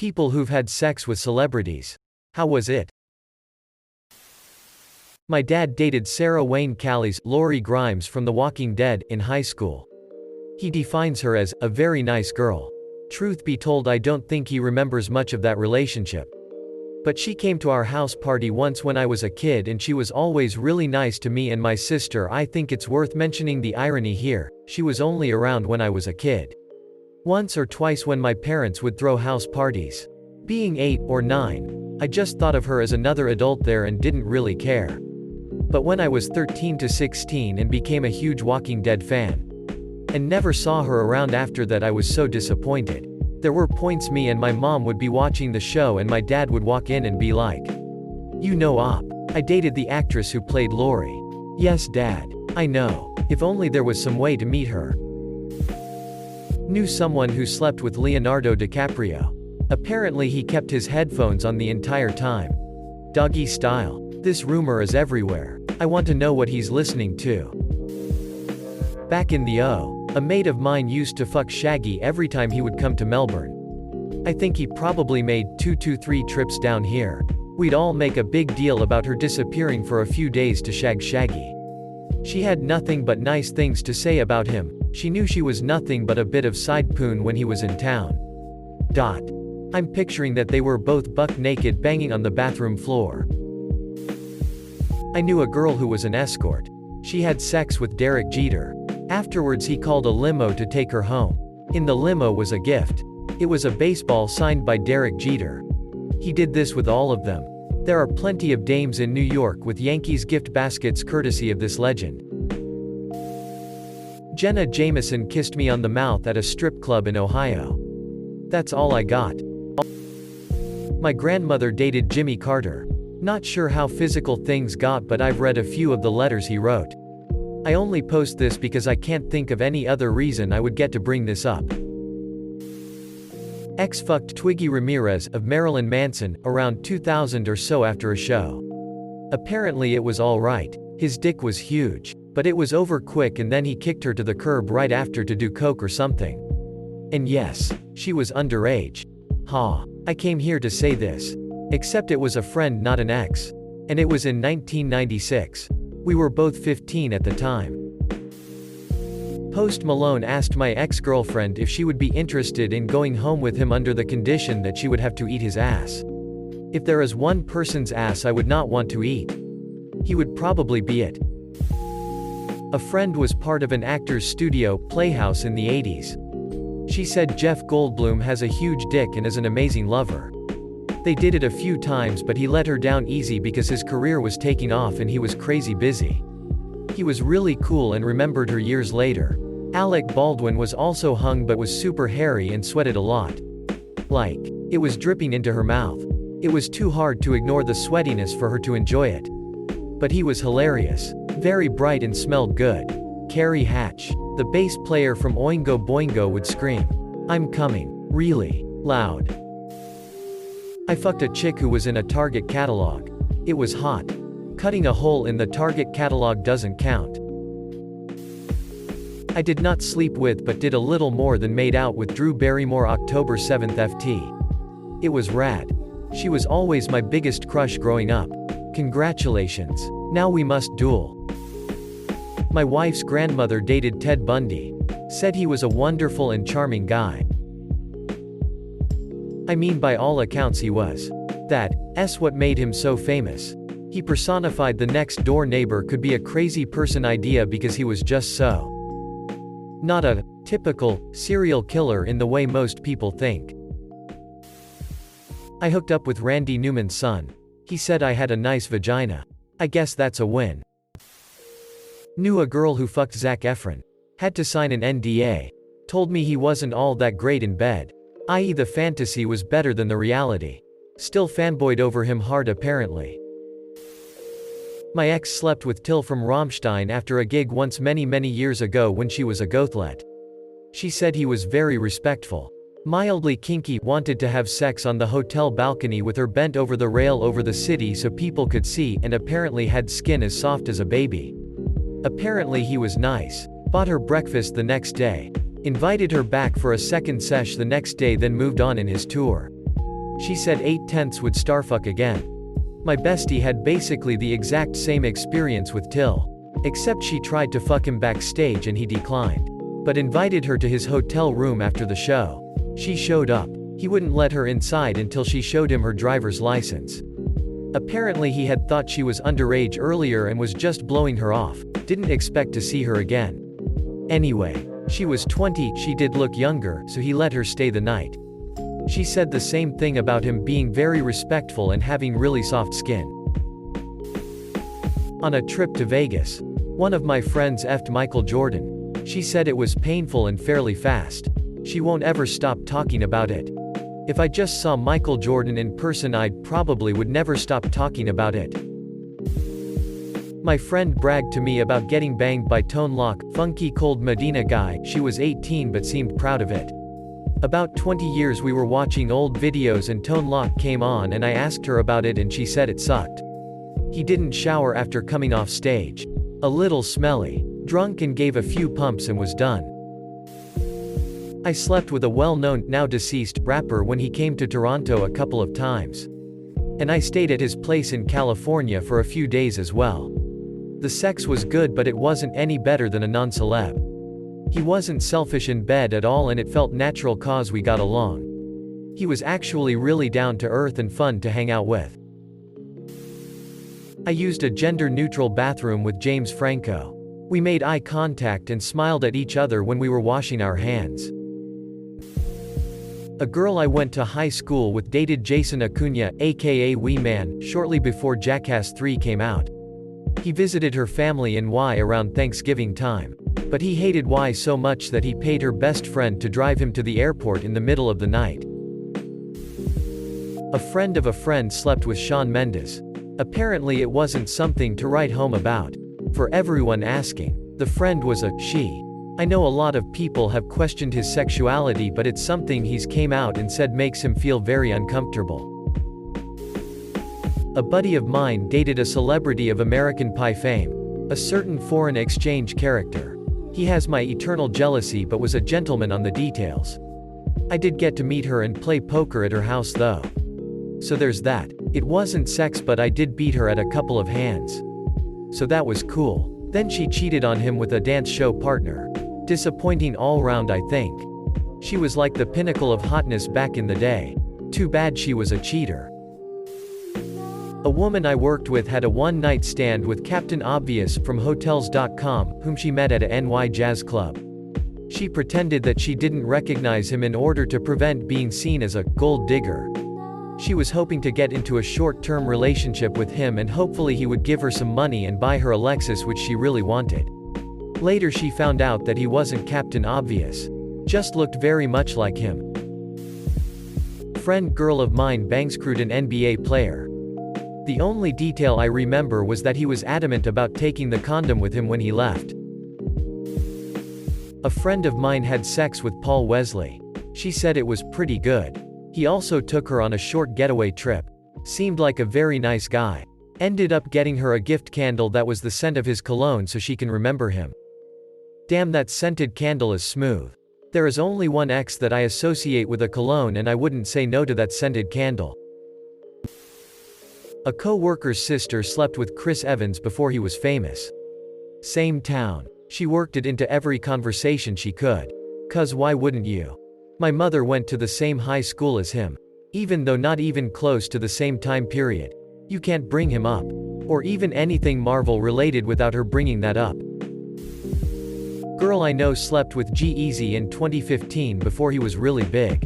People who've had sex with celebrities. How was it? My dad dated Sarah Wayne Callies, Lori Grimes from The Walking Dead, in high school. He defines her as a very nice girl. Truth be told, I don't think he remembers much of that relationship. But she came to our house party once when I was a kid, and she was always really nice to me and my sister. I think it's worth mentioning the irony here, she was only around when I was a kid. Once or twice when my parents would throw house parties. Being 8 or 9, I just thought of her as another adult there and didn't really care. But when I was 13 to 16 and became a huge Walking Dead fan, and never saw her around after that, I was so disappointed. There were points me and my mom would be watching the show and my dad would walk in and be like, "You know Op, I dated the actress who played Lori." "Yes, Dad. I know. If only there was some way to meet her." Knew someone who slept with Leonardo DiCaprio. Apparently he kept his headphones on the entire time. Doggy style. This rumor is everywhere. I want to know what he's listening to. Back in the a mate of mine used to fuck Shaggy every time he would come to Melbourne. I think he probably made 2 to 3 trips down here. We'd all make a big deal about her disappearing for a few days to shag Shaggy. She had nothing but nice things to say about him. She knew she was nothing but a bit of side poon when he was in town. I'm picturing that they were both buck naked banging on the bathroom floor. I knew a girl who was an escort. She had sex with Derek Jeter. Afterwards he called a limo to take her home. In the limo was a gift. It was a baseball signed by Derek Jeter. He did this with all of them. There are plenty of dames in New York with Yankees gift baskets courtesy of this legend. Jenna Jameson kissed me on the mouth at a strip club in Ohio. That's all I got. My grandmother dated Jimmy Carter. Not sure how physical things got, but I've read a few of the letters he wrote. I only post this because I can't think of any other reason I would get to bring this up. Ex fucked Twiggy Ramirez of Marilyn Manson around 2000 or so after a show. Apparently it was alright. His dick was huge, but it was over quick, and then he kicked her to the curb right after to do coke or something. And yes, she was underage. I came here to say this. Except it was a friend, not an ex. And it was in 1996. We were both 15 at the time. Post Malone asked my ex-girlfriend if she would be interested in going home with him under the condition that she would have to eat his ass. If there is one person's ass I would not want to eat, he would probably be it. A friend was part of an actor's studio, Playhouse, in the 80s. She said Jeff Goldblum has a huge dick and is an amazing lover. They did it a few times, but he let her down easy because his career was taking off and he was crazy busy. He was really cool and remembered her years later. Alec Baldwin was also hung but was super hairy and sweated a lot. Like, it was dripping into her mouth. It was too hard to ignore the sweatiness for her to enjoy it. But he was hilarious. Very bright and smelled good. Carrie Hatch, the bass player from Oingo Boingo, would scream, "I'm coming," really loud. I fucked a chick who was in a Target catalog. It was hot. Cutting a hole in the Target catalog doesn't count. I did not sleep with but did a little more than made out with Drew Barrymore October 7th FT. It was rad. She was always my biggest crush growing up. Congratulations. Now we must duel. My wife's grandmother dated Ted Bundy. Said he was a wonderful and charming guy. I mean, by all accounts he was. That's what made him so famous. He personified the next door neighbor could be a crazy person idea because he was just so. Not a typical serial killer in the way most people think. I hooked up with Randy Newman's son. He said I had a nice vagina. I guess that's a win. Knew a girl who fucked Zac Efron. Had to sign an NDA. Told me he wasn't all that great in bed. I.e. the fantasy was better than the reality. Still fanboyed over him hard apparently. My ex slept with Till from Rammstein after a gig once many years ago when she was a gothlet. She said he was very respectful. Mildly kinky, wanted to have sex on the hotel balcony with her bent over the rail over the city so people could see, and apparently had skin as soft as a baby. Apparently he was nice. Bought her breakfast the next day. Invited her back for a second sesh the next day, then moved on in his tour. She said 8/10 would starfuck again. My bestie had basically the exact same experience with Till. Except she tried to fuck him backstage and he declined. But invited her to his hotel room after the show. She showed up. He wouldn't let her inside until she showed him her driver's license. Apparently he had thought she was underage earlier and was just blowing her off. Didn't expect to see her again. Anyway, she was 20, she did look younger, so he let her stay the night. She said the same thing about him being very respectful and having really soft skin. On a trip to Vegas, one of my friends effed Michael Jordan. She said it was painful and fairly fast. She won't ever stop talking about it. If I just saw Michael Jordan in person I'd probably would never stop talking about it. My friend bragged to me about getting banged by Tone Loc, funky cold Medina guy. She was 18 but seemed proud of it. About 20 years we were watching old videos and Tone Loc came on and I asked her about it and she said it sucked. He didn't shower after coming off stage. A little smelly. Drunk and gave a few pumps and was done. I slept with a well-known, now deceased, rapper when he came to Toronto a couple of times. And I stayed at his place in California for a few days as well. The sex was good but it wasn't any better than a non-celeb. He wasn't selfish in bed at all and it felt natural cause we got along. He was actually really down to earth and fun to hang out with. I used a gender-neutral bathroom with James Franco. We made eye contact and smiled at each other when we were washing our hands. A girl I went to high school with dated Jason Acuna, aka Wee Man, shortly before Jackass 3 came out. He visited her family in Y around Thanksgiving time. But he hated Y so much that he paid her best friend to drive him to the airport in the middle of the night. A friend of a friend slept with Shawn Mendes. Apparently it wasn't something to write home about. For everyone asking. The friend was a she. I know a lot of people have questioned his sexuality but it's something he's came out and said makes him feel very uncomfortable. A buddy of mine dated a celebrity of American Pie fame. A certain foreign exchange character. He has my eternal jealousy but was a gentleman on the details. I did get to meet her and play poker at her house though. So there's that. It wasn't sex but I did beat her at a couple of hands. So that was cool. Then she cheated on him with a dance show partner. Disappointing all round I think. She was like the pinnacle of hotness back in the day. Too bad she was a cheater. A woman I worked with had a one-night stand with Captain Obvious from Hotels.com, whom she met at a NY jazz club. She pretended that she didn't recognize him in order to prevent being seen as a gold digger. She was hoping to get into a short-term relationship with him and hopefully he would give her some money and buy her a Lexus which she really wanted. Later she found out that he wasn't Captain Obvious. Just looked very much like him. Friend girl of mine bangscrewed an NBA player. The only detail I remember was that he was adamant about taking the condom with him when he left. A friend of mine had sex with Paul Wesley. She said it was pretty good. He also took her on a short getaway trip. Seemed like a very nice guy. Ended up getting her a gift candle that was the scent of his cologne so she can remember him. Damn, that scented candle is smooth. There is only one ex that I associate with a cologne and I wouldn't say no to that scented candle. A co-worker's sister slept with Chris Evans before he was famous. Same town. She worked it into every conversation she could. 'Cause why wouldn't you? My mother went to the same high school as him. Even though not even close to the same time period. You can't bring him up. Or even anything Marvel related without her bringing that up. Girl I know slept with G-Eazy in 2015 before he was really big.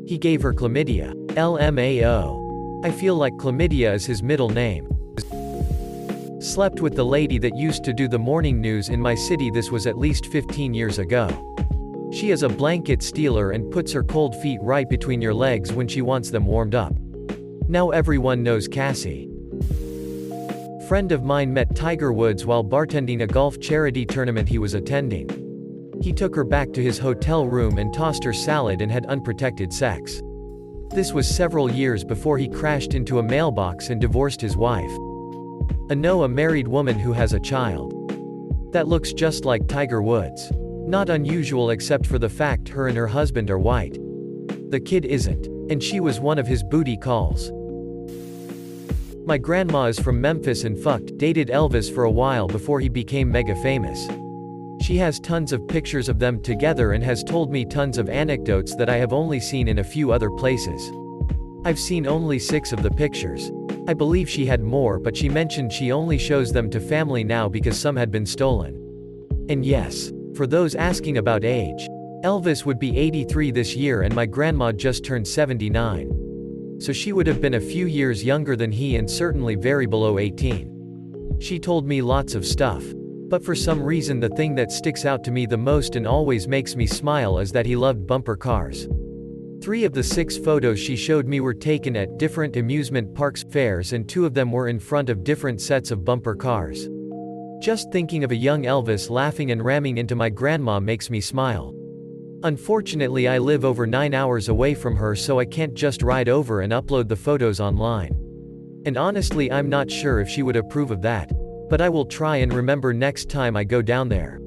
He gave her chlamydia. LMAO. I feel like chlamydia is his middle name. Slept with the lady that used to do the morning news in my city. This was at least 15 years ago. She is a blanket stealer and puts her cold feet right between your legs when she wants them warmed up. Now everyone knows Cassie. Friend of mine met Tiger Woods while bartending a golf charity tournament he was attending. He took her back to his hotel room and tossed her salad and had unprotected sex. This was several years before he crashed into a mailbox and divorced his wife. I know a married woman who has a child. That looks just like Tiger Woods. Not unusual except for the fact her and her husband are white. The kid isn't. And she was one of his booty calls. My grandma is from Memphis and dated Elvis for a while before he became mega famous. She has tons of pictures of them together and has told me tons of anecdotes that I have only seen in a few other places. I've seen only 6 of the pictures. I believe she had more, but she mentioned she only shows them to family now because some had been stolen. And yes, for those asking about age, Elvis would be 83 this year and my grandma just turned 79. So she would have been a few years younger than he and certainly very below 18. She told me lots of stuff. But for some reason the thing that sticks out to me the most and always makes me smile is that he loved bumper cars. 3 of the 6 photos she showed me were taken at different amusement parks, fairs, and 2 of them were in front of different sets of bumper cars. Just thinking of a young Elvis laughing and ramming into my grandma makes me smile. Unfortunately, I live over 9 hours away from her, so I can't just ride over and upload the photos online. And honestly, I'm not sure if she would approve of that. But I will try and remember next time I go down there.